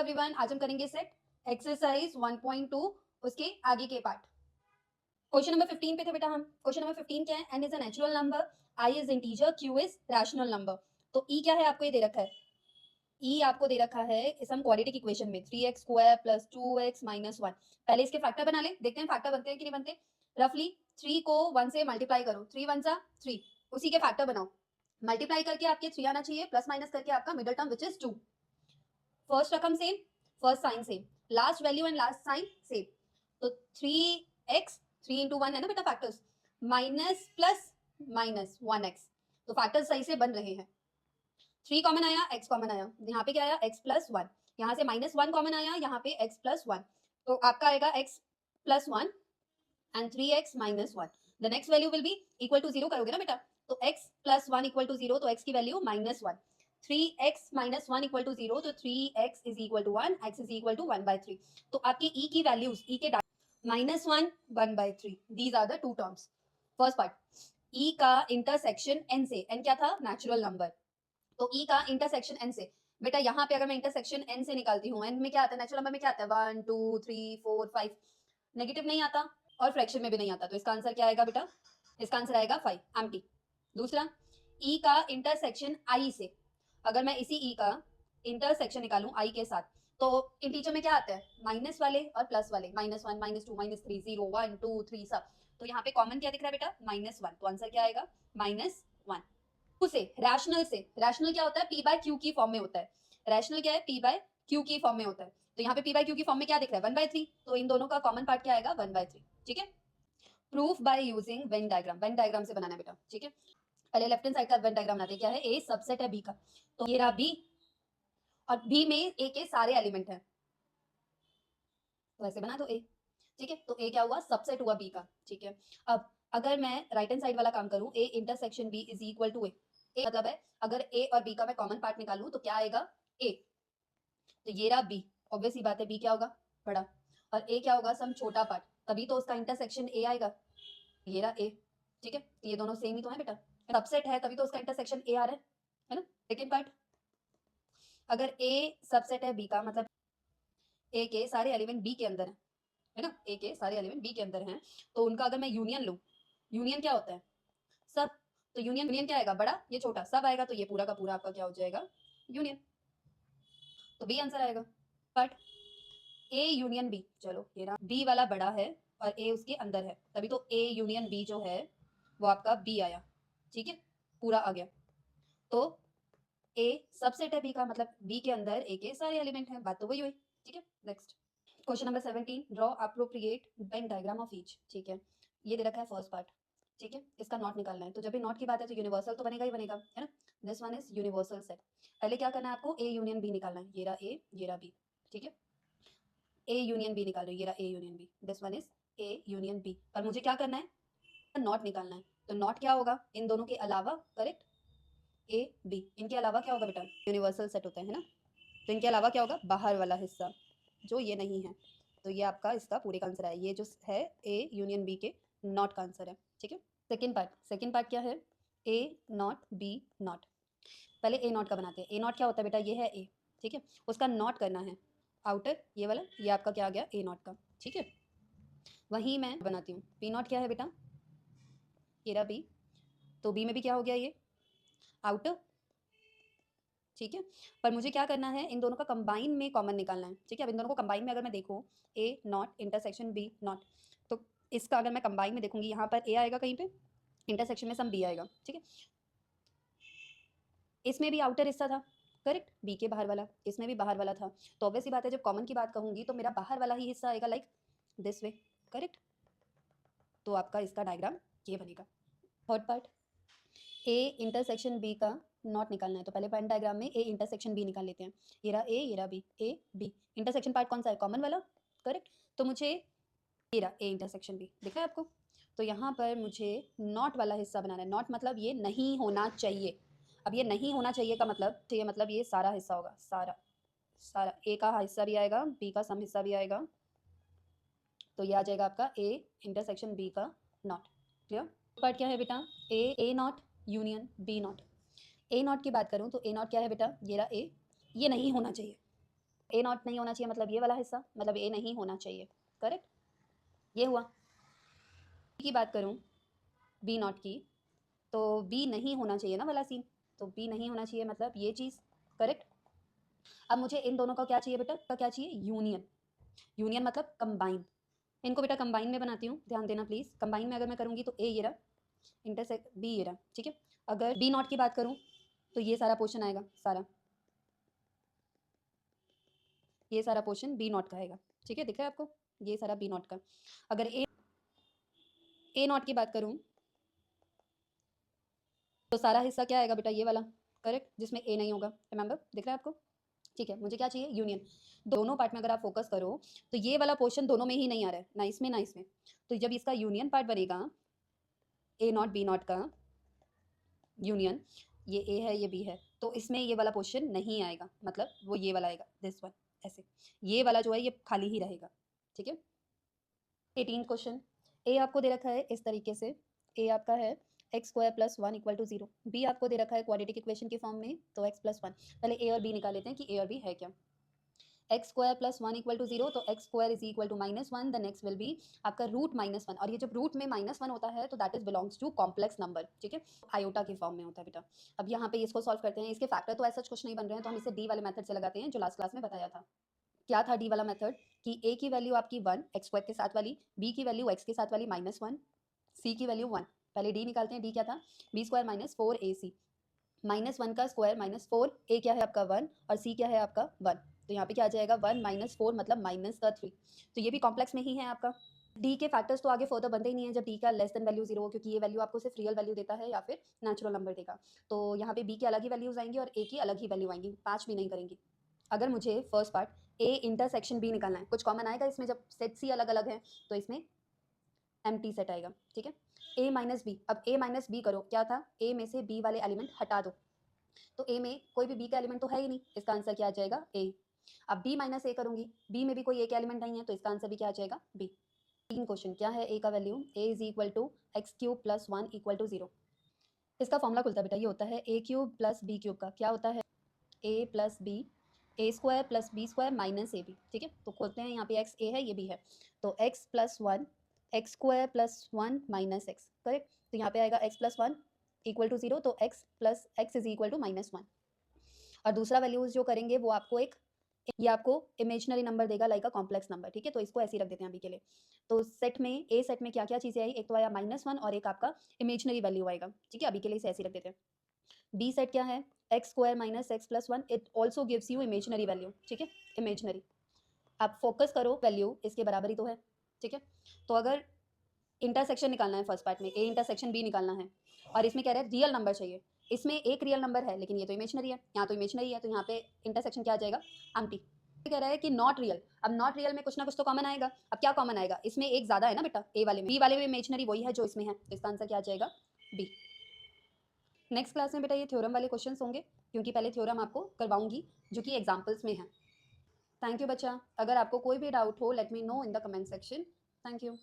Everyone, आज हम करेंगे सेट एक्सरसाइज 1.2 उसके आगे के पार्ट। क्वेश्चन नंबर 15 पे थे बेटा हम। क्वेश्चन नंबर 15 क्या है? n is a natural number, i is integer, q is rational number. तो e क्या है आपको ये दे रखा है, e आपको दे रखा है इस हम क्वाड्रेटिक इक्वेशन में 3x square plus 2x minus 1। पहले इसके फैक्टर बना ले, देखते हैं फैक्टर बनते हैं कि नहीं बनते। रफली 3 को 1 से मल्टीप्लाई करो, 3 1 जा 3, उसी के फैक्टर बनाओ। मल्टीप्लाई करके आपके 3 आना चाहिए, प्लस माइनस करके आपका middle term which is 2। First रकम same, first sign same, last value and last sign same. तो 3x 3 इंटू 1 है ना बेटा factors, minus plus minus 1x, तो फैक्टर्स सही से बन रहे हैं। 3 कॉमन आया, x कॉमन आया, यहाँ पे क्या आया x प्लस 1, यहाँ से माइनस 1 कॉमन आया, यहाँ पे x प्लस 1, तो आपका आएगा x plus 1 and 3x minus 1। The next value will be equal to 0 करोगे ना बेटा, तो x प्लस 1 इक्वल टू 0, तो x की value minus 1। 3x minus 1 equal to 0, तो 3x is equal to 1, x is equal to 1/3। तो आपकी e की वैल्यूज, e के minus 1 1/3, these are the two terms. First part, e का intersection n से, n क्या था नेचुरल नंबर, तो e का इंटरसेक्शन n से। बेटा यहाँ पे अगर मैं इंटरसेक्शन n से निकालती हूँ, n में क्या आता है, नेचुरल नंबर में क्या आता है 1 2 3 4 5, नेगेटिव नहीं आता और फ्रैक्शन में भी नहीं आता, तो इसका आंसर क्या आएगा बेटा, इसका आंसर आएगा 5 एम्प्टी। दूसरा, e का इंटरसेक्शन i से, अगर मैं इसी e का इंटरसेक्शन निकालूं i के साथ, तो इंटीजर में क्या आता है माइनस वाले और प्लस वाले, माइनस 1 माइनस 2 माइनस 3 0 1 2 3 सब, तो यहाँ पे कॉमन क्या दिख रहा है बेटा माइनस 1, तो आंसर क्या आएगा माइनस 1। से रैशनल से, रैशनल क्या होता है p बाय q की फॉर्म में होता है, रैशनल क्या है p बाय q की फॉर्म में होता है, तो यहाँ पे p बाय q की फॉर्म में क्या दिख रहा है 1/3, तो इन दोनों का कॉमन पार्ट क्या आएगा 1/3। ठीक है, proof by using Venn diagram, Venn diagram से बनाना है बेटा। ठीक है, पहले लेफ्ट हैंड साइड का वेन डायग्राम बनाते हैं, क्या है a सबसेट है b का, तो ये रहा b और b में a के सारे एलिमेंट हैं, तो ऐसे बना दो a। ठीक है, तो a क्या हुआ सबसेट हुआ b का। ठीक है, अब अगर मैं राइट हैंड साइड वाला काम करूं, a intersection b is equal to a, मतलब है अगर a और b का मैं कॉमन पार्ट निकालूं तो क्या आएगा a, तो ये रहा b, ऑब्वियस ही बात है b क्या होगा बड़ा, और a क्या होगा सम छोटा पार्ट, तभी तो उसका इंटरसेक्शन a आएगा, ये रहा a। ठीक है, ये दोनों सेम ही तो है बेटा, सबसेट है तभी तो उसका इंटरसेक्शन a आ रहा है ना। सेकंड पार्ट, अगर a सबसेट है b का, मतलब a के सारे एलिमेंट b के अंदर है ना, a के सारे एलिमेंट b के अंदर हैं, तो उनका अगर मैं यूनियन लूं, यूनियन क्या होता है सब, तो यूनियन यूनियन क्या आएगा बड़ा, ये छोटा, सब आएगा, तो ये पूरा का पूरा आपका क्या हो जाएगा यूनियन, तो बी आंसर आएगा। बट ए यूनियन बी, चलो ये रहा बी वाला बड़ा है और ए उसके अंदर है, तभी तो ए यूनियन बी जो है वो आपका बी आया। ठीक है, पूरा आ गया, तो ए सबसेट है बी का, मतलब बी के अंदर ए के सारे एलिमेंट हैं, बात तो वही हुई। ठीक है, next question number 17, draw appropriate Venn diagram of each. ठीक है, ये दे रखा है फर्स्ट पार्ट। ठीक है, इसका नॉट निकालना है, तो जब भी नॉट की बात है तो यूनिवर्सल तो बनेगा ही बनेगा, है ना। This one is universal set, पहले क्या करना है आपको ए यूनियन बी निकालना है, ये रहा ए ये रहा बी। ठीक है, ए यूनियन बी निकाल रही हूँ, ये रहा A union B, this one is A union B, और मुझे क्या करना है नॉट निकालना है, तो नॉट क्या होगा इन दोनों के अलावा, करेक्ट, ए बी, इनके अलावा क्या होगा बेटा यूनिवर्सल सेट होता है ना, तो इनके अलावा क्या होगा बाहर वाला हिस्सा जो ये नहीं है, तो ये आपका इसका पूरे का आंसर है, ये जो है ए यूनियन बी के नॉट का आंसर है। ठीक है, सेकंड पार्ट, सेकंड पार्ट क्या है ए नॉट बी नॉट, पहले ए नॉट का बनाते हैं। ए नॉट क्या होता है बेटा, ये है ए, ठीक है, उसका नॉट करना है आउटर, ये वाला, ये आपका क्या आ गया ए नॉट का। ठीक है, वहीं मैं बनाती हूँ बी नॉट क्या है बेटा, ये रहा बी, तो बी में भी क्या हो गया ये आउटर। ठीक है, पर मुझे क्या करना है इन दोनों का कंबाइन में कॉमन निकालना है। ठीक है, अब इन दोनों को कंबाइन में अगर मैं देखूँ ए नॉट इंटरसेक्शन बी नॉट, तो इसका अगर मैं कंबाइन में देखूंगी, यहाँ पर ए आएगा कहीं पे, इंटरसेक्शन में सम बी आएगा। ठीक है, इसमें भी आउटर हिस्सा था, करेक्ट, बी के बाहर वाला, इसमें भी बाहर वाला था, तो ऑब्वियस सी बात है जब कॉमन की बात कहूंगी तो मेरा बाहर वाला ही हिस्सा आएगा, लाइक दिस वे, करेक्ट, तो आपका इसका डायग्राम ये बनेगा। Third part, A intersection B का नॉट निकालना है, तो पहले पेन डायग्राम में ए इंटरसेक्शन बी निकाल लेते हैं, ये रहा ए ये रहा B, A B, intersection part कौन सा है कॉमन वाला, करेक्ट, तो मुझे ये रहा ए इंटरसेक्शन बी, दिख रहा है आपको, तो यहाँ पर मुझे नॉट वाला हिस्सा बनाना है, नॉट मतलब ये नहीं होना चाहिए। अब ये नहीं होना चाहिए का मतलब, तो ये मतलब ये सारा हिस्सा होगा, सारा सारा ए का हिस्सा भी आएगा, बी का सम हिस्सा भी आएगा, तो ये आ जाएगा आपका ए इंटरसेक्शन बी का नॉट। क्लियर, पार्ट क्या है बेटा A not union B not, A not की बात करूं तो ए नॉट क्या है बेटा, ये रहा ए, ये नहीं होना चाहिए, ए नॉट नहीं होना चाहिए, मतलब ये वाला हिस्सा, मतलब ए नहीं होना चाहिए, करेक्ट, ये हुआ। की बात करूँ बी नॉट की, तो बी नहीं होना चाहिए ना वाला सीन, तो बी नहीं होना चाहिए मतलब ये चीज़, करेक्ट। अब मुझे इन दोनों का क्या चाहिए बेटा, का क्या चाहिए, यूनियन। यूनियन मतलब कंबाइन। इनको बेटा कंबाइन में बनाती हूँ, ध्यान देना प्लीज़। कंबाइन में अगर मैं करूँगी तो ए ये रहा, इंटरसेक्ट बी ये रहा, ठीक है। अगर बी नॉट की बात करूँ तो ये सारा पोर्शन आएगा, सारा ये सारा पोर्शन बी नॉट का आएगा, ठीक है, दिख रहा है आपको, ये सारा बी नॉट का। अगर ए नॉट की बात करूँ तो सारा हिस्सा क्या आएगा बेटा, ये वाला, करेक्ट, जिसमें ए नहीं होगा, रिमेंबर, दिख रहा है आपको, ठीक है। मुझे क्या चाहिए, यूनियन। दोनों पार्ट में अगर आप फोकस करो तो ये वाला पोर्शन दोनों में ही नहीं आ रहा है, ना इसमें ना इसमें, तो जब इसका यूनियन पार्ट बनेगा, ए नॉट बी नॉट का यूनियन, ये ए है ये बी है, तो इसमें ये वाला पोर्शन नहीं आएगा, मतलब वो ये वाला आएगा, दिस वन, ऐसे ये वाला जो है ये खाली ही रहेगा, ठीक है। 18 क्वेश्चन, ए आपको दे रखा है इस तरीके से, ए आपका है x square plus one equal to zero, B आपको दे रखा है क्वाड्रेटिक इक्वेशन के फॉर्म में, तो एक्स प्लस वन। पहले ए और बी निकाल लेते हैं कि ए और बी है क्या। X square plus one equal to zero, तो x square is equal to minus one, the next will be आपका रूट माइनस वन, और ये जब रूट में माइनस वन होता है तो that is belongs to complex number, ठीक है, आयोटा के फॉर्म में होता है बेटा। अब यहाँ पे इसको सॉल्व करते हैं, इसके फैक्टर तो ऐसा कुछ नहीं बन रहे हैं, तो हम इसे डी वाले मेथड से लगाते हैं जो लास्ट क्लास में बताया था। क्या था डी वाला मेथड, कि ए की वैल्यू आपकी वन एक्स स्क्वायर के साथ वाली, बी की वैल्यू एक्स के साथ वाली माइनस वन, सी की वैल्यू वन। पहले डी निकालते हैं, डी क्या था, बी स्क्वायर माइनस फोर ए सी, माइनस वन का स्क्वायर माइनस फोर, ए क्या है आपका वन और सी क्या है आपका वन, तो यहाँ पे क्या आ जाएगा वन माइनस फोर मतलब माइनस का थ्री, तो ये भी कॉम्प्लेक्स में ही है आपका। डी के फैक्टर्स तो आगे फर्दर बनते ही नहीं है जब डी का लेस देन वैल्यू जीरो हो, क्योंकि ये वैल्यू आपको सिर्फ रियल वैल्यू देता है या फिर नेचुरल नंबर देगा, तो यहाँ पे बी की अलग ही वैल्यूज आएंगी और ए की अलग ही वैल्यू आएंगी, पाँच भी नहीं करेंगी। अगर मुझे first part A intersection B निकालना है, कुछ कॉमन आएगा इसमें, जब सेट सी अलग अलग है तो इसमें एम्प्टी सेट आएगा, ठीक है। ए माइनस बी, अब ए माइनस बी करो, क्या था, ए में से बी वाले एलिमेंट हटा दो, तो ए में कोई भी बी का एलिमेंट तो है ही नहीं, इसका आंसर क्या आ जाएगा, ए। अब बी माइनस ए करूंगी, बी में भी कोई ए का एलिमेंट नहीं है, तो इसका आंसर भी क्या आ जाएगा, बी। तीन क्वेश्चन, क्या है ए का value, A is equal to x cube plus one equal to zero. इसका फॉर्मूला खुलता है बेटा, ये होता है A cube plus B cube का, क्या होता है, A plus B, A square plus B square minus A B, ठीक है। तो खोलते हैं, यहाँ पे एक्स ए है ये बी है, तो x plus one x square plus one minus x, correct, तो यहाँ पे आएगा x plus one equal to zero, तो x plus x is equal to minus one. और दूसरा वैल्यूज जो करेंगे वो आपको एक, ये आपको इमेजनरी नंबर देगा लाइक अ कॉम्प्लेक्स नंबर, ठीक है, तो इसको ऐसे ही रख देते हैं अभी के लिए। तो सेट में, ए सेट में क्या क्या चीज़ें आई, एक तो आया माइनस वन और एक आपका इमेजनरी वैल्यू आएगा, ठीक है, अभी के लिए इसे ऐसे ही रख देते हैं। बी सेट क्या है, x square minus x plus one, it also gives you imaginary value, ठीक है, इमेजनरी। आप फोकस करो, वैल्यू इसके बराबर ही तो है, ठीक है। तो अगर इंटरसेक्शन निकालना है फर्स्ट पार्ट में, ए इंटरसेक्शन बी निकालना है, और इसमें कह रहे हैं रियल नंबर चाहिए, इसमें एक रियल नंबर है लेकिन ये तो इमेजनरी है, यहाँ तो इमेजनरी है, तो यहाँ पे इंटरसेक्शन क्या आ जाएगा, एम्प्टी। कह रहा है कि नॉट रियल, अब नॉट रियल में कुछ ना कुछ तो कॉमन आएगा, अब क्या कॉमन आएगा, इसमें एक ज्यादा है ना बेटा, ए वाले में, बी वाले में इमेजनरी वही है जो इसमें है, तो इसका आंसर क्या आ जाएगा, बी। नेक्स्ट क्लास में बेटा ये थ्योरम वाले क्वेश्चंस होंगे, क्योंकि पहले थ्योरम आपको करवाऊंगी जो कि एग्जाम्पल्स में है। थैंक यू बच्चा, अगर आपको कोई भी डाउट हो let me know in the comment section. Thank you.